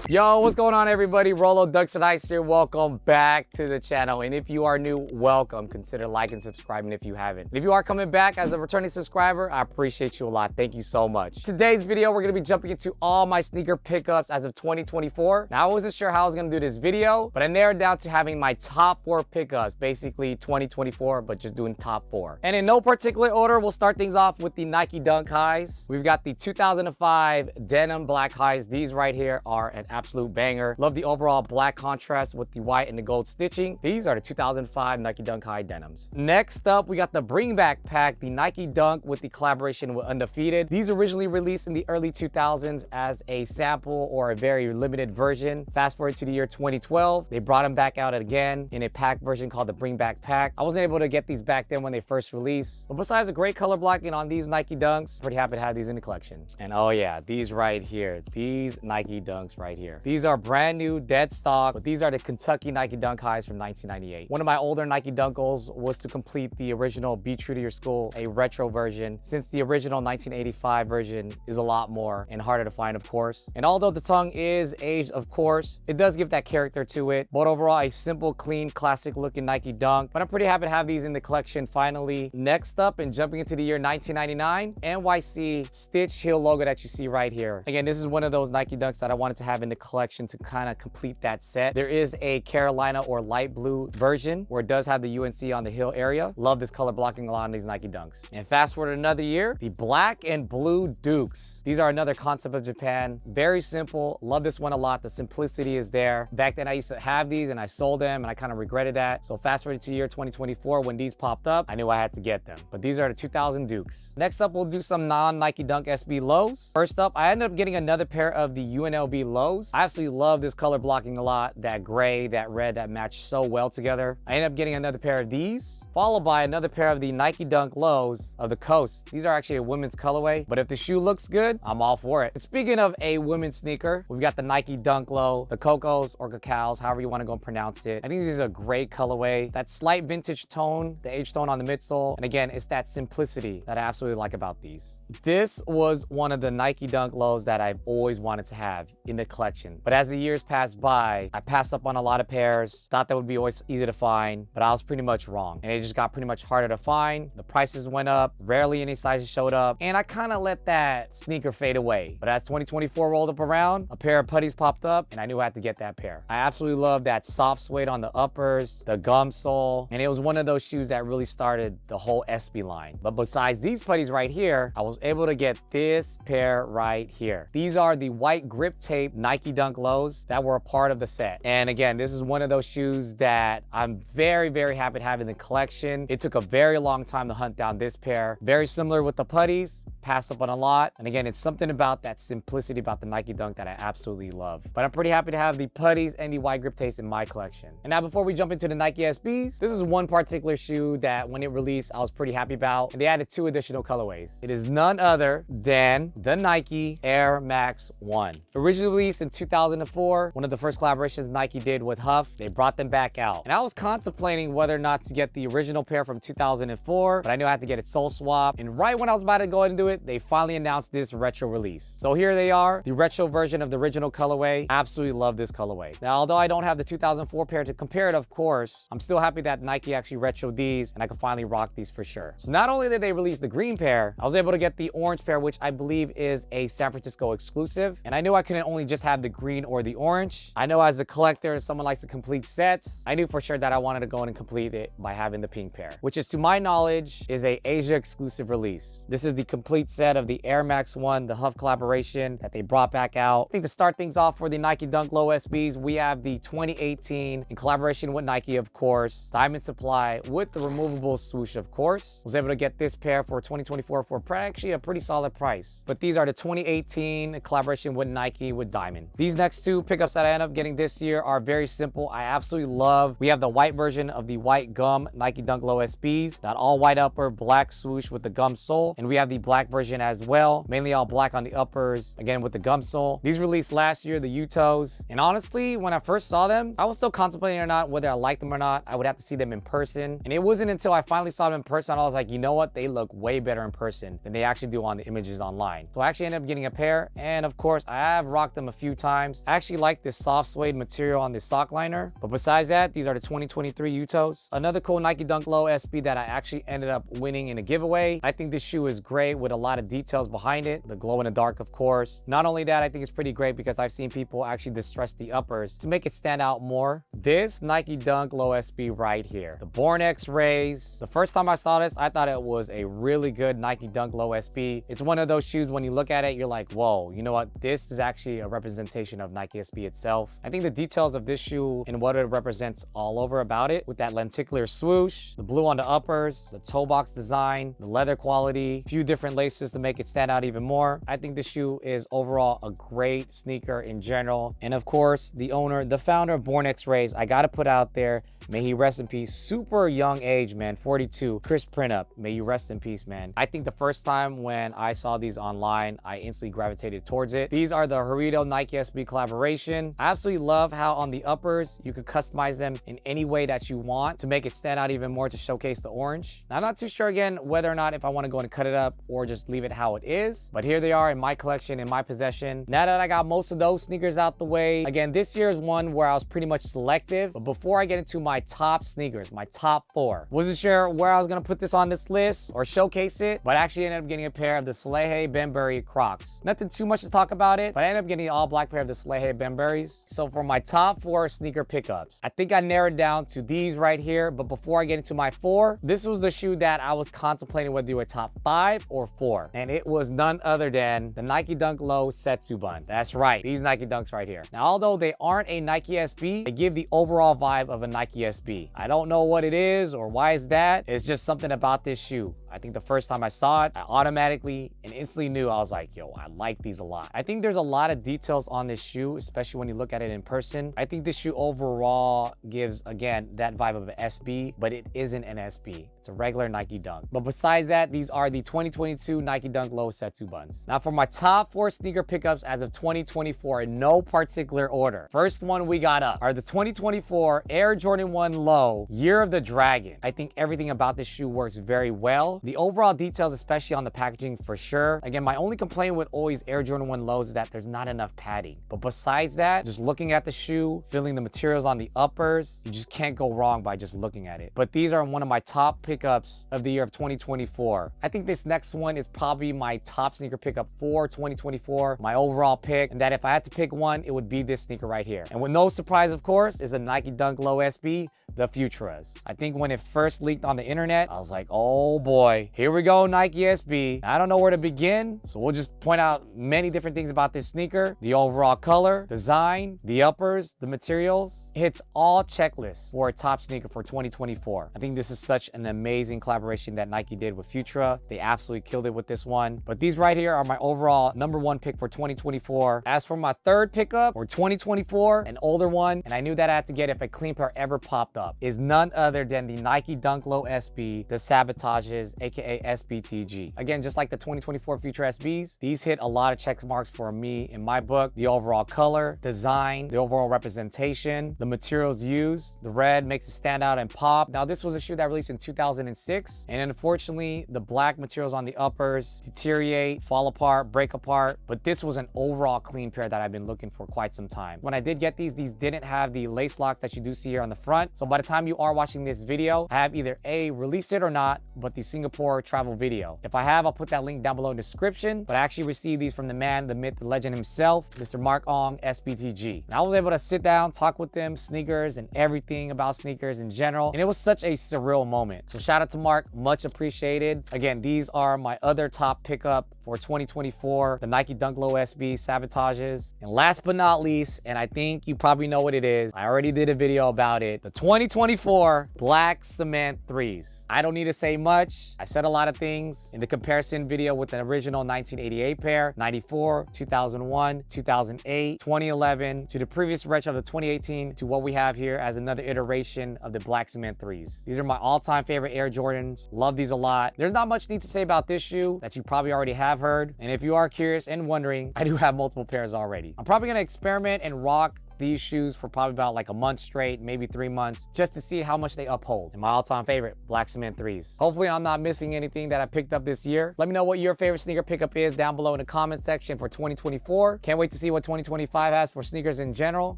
Yo, what's going on, everybody? Rolo dunksrnice here. Welcome back to the channel. And if you are new, welcome. Consider liking and subscribing if you haven't. And if you are coming back as a returning subscriber, I appreciate you a lot. Thank you so much. Today's video, we're going to be jumping into all my sneaker pickups as of 2024. Now, I wasn't sure how I was going to do this video, but I narrowed down to having my top 4 pickups, basically 2024, but just doing top 4. And in no particular order, we'll start things off with the Nike Dunk highs. We've got the 2005 denim black highs. These right here are an absolute banger. Love the overall black contrast with the white and the gold stitching. These are the 2005 Nike Dunk high denims. Next up, we got the bring back pack, the Nike Dunk with the collaboration with Undefeated. These originally released in the early 2000s as a sample or a very limited version. Fast forward to the year 2012, they brought them back out again in a pack version called the bring back pack. I wasn't able to get these back then when they first released, but besides the great color blocking on these Nike Dunks, pretty happy to have these in the collection. And oh yeah, these right here, these Nike Dunks right here. These are brand new, dead stock, but these are the Kentucky Nike Dunk highs from 1998. One of my older Nike Dunk goals was to complete the original Be True to Your School, a retro version, since the original 1985 version is a lot more and harder to find, of course. And although the tongue is aged, of course, it does give that character to it. But overall, a simple, clean, classic looking Nike Dunk. But I'm pretty happy to have these in the collection finally. Next up, and jumping into the year 1999, NYC Stitch Heel logo that you see right here. Again, this is one of those Nike Dunks that I wanted to have in the collection to kind of complete that set. There is a Carolina or light blue version where it does have the UNC on the heel area. Love this color blocking a lot on these Nike Dunks. And fast forward another year, the black and blue Dukes. These are another concept of Japan. Very simple. Love this one a lot. The simplicity is there. Back then I used to have these and I sold them and I kind of regretted that. So fast forward to the year 2024, when these popped up, I knew I had to get them. But these are the 2000 Dukes. Next up, we'll do some non-Nike Dunk SB lows. First up, I ended up getting another pair of the UNLV lows. I absolutely love this color blocking a lot. That gray, that red, that match so well together. I ended up getting another pair of these, followed by another pair of the Nike Dunk lows of the Coast. These are actually a women's colorway, but if the shoe looks good, I'm all for it. And speaking of a women's sneaker, we've got the Nike Dunk low, the Cocos or Cacaos, however you want to go and pronounce it. I think this is a great colorway. That slight vintage tone, the H tone on the midsole. And again, it's that simplicity that I absolutely like about these. This was one of the Nike Dunk lows that I've always wanted to have in the collection. But as the years passed by, I passed up on a lot of pairs, thought that would be always easy to find, but I was pretty much wrong. And it just got pretty much harder to find. The prices went up, rarely any sizes showed up, and I kind of let that sneaker fade away. But as 2024 rolled up around, a pair of putties popped up, and I knew I had to get that pair. I absolutely love that soft suede on the uppers, the gum sole, and it was one of those shoes that really started the whole SB line. But besides these putties right here, I was able to get this pair right here. These are the white grip tape Nike Dunk lows that were a part of the set. And again, this is one of those shoes that I'm very, very happy to have in the collection. It took a very long time to hunt down this pair. Very similar with the putties, passed up on a lot. And again, it's something about that simplicity about the Nike Dunk that I absolutely love. But I'm pretty happy to have the putties and the white grip tapes in my collection. And now before we jump into the Nike SBs, this is one particular shoe that when it released, I was pretty happy about. And they added 2 additional colorways. It is none other than the Nike Air Max 1. Originally released in 2004, one of the first collaborations Nike did with Huff. They brought them back out. And I was contemplating whether or not to get the original pair from 2004, but I knew I had to get it soul swap. And right when I was about to go ahead and do it, they finally announced this retro release. So here they are, the retro version of the original colorway. Absolutely love this colorway. Now, although I don't have the 2004 pair to compare it, of course, I'm still happy that Nike actually retroed these and I can finally rock these for sure. So not only did they release the green pair, I was able to get the orange pair, which I believe is a San Francisco exclusive. And I knew I couldn't only just have the green or the orange. I know as a collector, someone likes to complete sets. I knew for sure that I wanted to go in and complete it by having the pink pair, which is, to my knowledge, is a Asia exclusive release. This is the complete set of the Air Max 1, the Huff collaboration that they brought back out. I think to start things off for the Nike Dunk Low SBs, we have the 2018 in collaboration with Nike, of course, Diamond Supply with the removable swoosh, of course. Was able to get this pair for 2024 for actually a pretty solid price. But these are the 2018 in collaboration with Nike with Diamond. These next 2 pickups that I end up getting this year are very simple. I absolutely love. We have the white version of the white gum Nike Dunk Low SBs, that all white upper, black swoosh with the gum sole, and we have the black version as well. Mainly all black on the uppers, again with the gum sole. These released last year, the U-toes. And honestly, when I first saw them, I was still contemplating or not whether I liked them or not. I would have to see them in person. And it wasn't until I finally saw them in person, I was like, you know what? They look way better in person than they actually do on the images online. So I actually ended up getting a pair. And of course, I have rocked them a few times. I actually like this soft suede material on this sock liner. But besides that, these are the 2023 U-toes. Another cool Nike Dunk Low SB that I actually ended up winning in a giveaway. I think this shoe is great with a lot of details behind it. The glow in the dark, of course. Not only that, I think it's pretty great because I've seen people actually distress the uppers to make it stand out more. This Nike Dunk Low SB right here, the Born X Rays. The first time I saw this, I thought it was a really good Nike Dunk Low SB. It's one of those shoes when you look at it, you're like, whoa, you know what? This is actually a representation of Nike SB itself. I think the details of this shoe and what it represents all over about it, with that lenticular swoosh, the blue on the uppers, the toe box design, the leather quality, a few different laces to make it stand out even more. I think this shoe is overall a great sneaker in general. And of course, the owner, the founder of Born X Rays, I gotta put out there, may he rest in peace. Super young age, man, 42. Chris Printup, may you rest in peace, man. I think the first time when I saw these online, I instantly gravitated towards it. These are the Harito Nike SB collaboration. I absolutely love how on the uppers, you could customize them in any way that you want to make it stand out even more to showcase the orange. Now, I'm not too sure again whether or not if I want to go and cut it up or just leave it how it is, but here they are in my collection, in my possession. Now that I got most of those sneakers out the way, again, this year is one where I was pretty much selective, but before I get into my top sneakers, my top 4, wasn't sure where I was gonna put this on this list or showcase it, but I actually ended up getting a pair of the Salehe Benbury Crocs. Nothing too much to talk about it, but I ended up getting an all black pair of the Salehe Benburys. So for my top 4 sneaker pickups, I think I narrowed down to these right here, but before I get into my 4, this was the shoe that I was contemplating whether to do a top 5 or 4, and it was none other than the Nike Dunk Low Setsubun. That's right, these Nike Dunks right here. Now, although they aren't a Nike SB, they give the overall vibe of a Nike SB. I don't know what it is or why is that. It's just something about this shoe. I think the first time I saw it, I automatically and instantly knew, I was like, yo, I like these a lot. I think there's a lot of details on this shoe, especially when you look at it in person. I think this shoe overall gives, again, that vibe of an SB, but it isn't an SB. It's a regular Nike Dunk. But besides that, these are the 2022 Nike Dunk Low Setsubuns. Now for my top 4 sneaker pickups as of 2024 in no particular order. First one we got up are the 2024 Air Jordan 1 Low Year of the Dragon. I think everything about this shoe works very well. The overall details, especially on the packaging for sure. Again, my only complaint with always Air Jordan 1 Lows is that there's not enough padding. But besides that, just looking at the shoe, feeling the materials on the uppers, you just can't go wrong by just looking at it. But these are one of my top pickups of the year of 2024. I think this next one is probably my top sneaker pickup for 2024, my overall pick, and that if I had to pick one, it would be this sneaker right here. And with no surprise, of course, is a Nike Dunk Low SB, the Futuras. I think when it first leaked on the internet, I was like, oh boy, here we go, Nike SB. I don't know where to begin, so we'll just point out many different things about this sneaker. The overall color, design, the uppers, the materials. It hits all checklists for a top sneaker for 2024. I think this is such an amazing collaboration that Nike did with Futura. They absolutely killed it with this one. But these right here are my overall #1 pick for 2024. As for my third pickup for 2024, an older one, and I knew that I had to get if a clean pair ever popped up, is none other than the Nike Dunk Low SB, the Sabotages, aka SBTG. Again, just like the 2024 Future SBs, these hit a lot of check marks for me in my book. The overall color, design, the overall representation, the materials used, the red makes it stand out and pop. Now, this was a shoe that released in 2006, and unfortunately, the black materials on the uppers deteriorate, fall apart, break apart, but this was an overall clean pair that I've been looking for quite some time. When I did get these didn't have the lace locks that you do see here on the front, so by the time you are watching this video, I have either A, released it or not, but the Singapore travel video. If I have, I'll put that link down below in the description, but I actually received these from the man, the myth, the legend himself, Mr. Mark Ong, SBTG. And I was able to sit down, talk with him, sneakers and everything about sneakers in general, and it was such a surreal moment. So shout out to Mark, much appreciated. Again, these are my other top pickup for 2024, the Nike Dunk Low SB Sabotages. And last but not least, and I think you probably know what it is, I already did a video about it, the 2024 Black Cement 3s. I don't need to say much. I said a lot of things in the comparison video with the original 1988 pair, 94, 2001, 2008, 2011, to the previous retro of the 2018, to what we have here as another iteration of the Black Cement 3s. These are my all-time favorite Air Jordans. Love these a lot. There's not much need to say about this shoe. shoe that you probably already have heard. And if you are curious and wondering, I do have multiple pairs already. I'm probably gonna experiment and rock these shoes for probably about like a month straight, maybe 3 months, just to see how much they uphold. And my all-time favorite, black cement 3s. Hopefully I'm not missing anything that I picked up this year. Let me know what your favorite sneaker pickup is down below in the comment section for 2024. Can't wait to see what 2025 has for sneakers in general.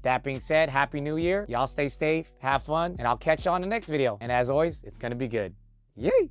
That being said, Happy New Year. Y'all stay safe, have fun, and I'll catch you on the next video. And as always, it's gonna be good. Yay!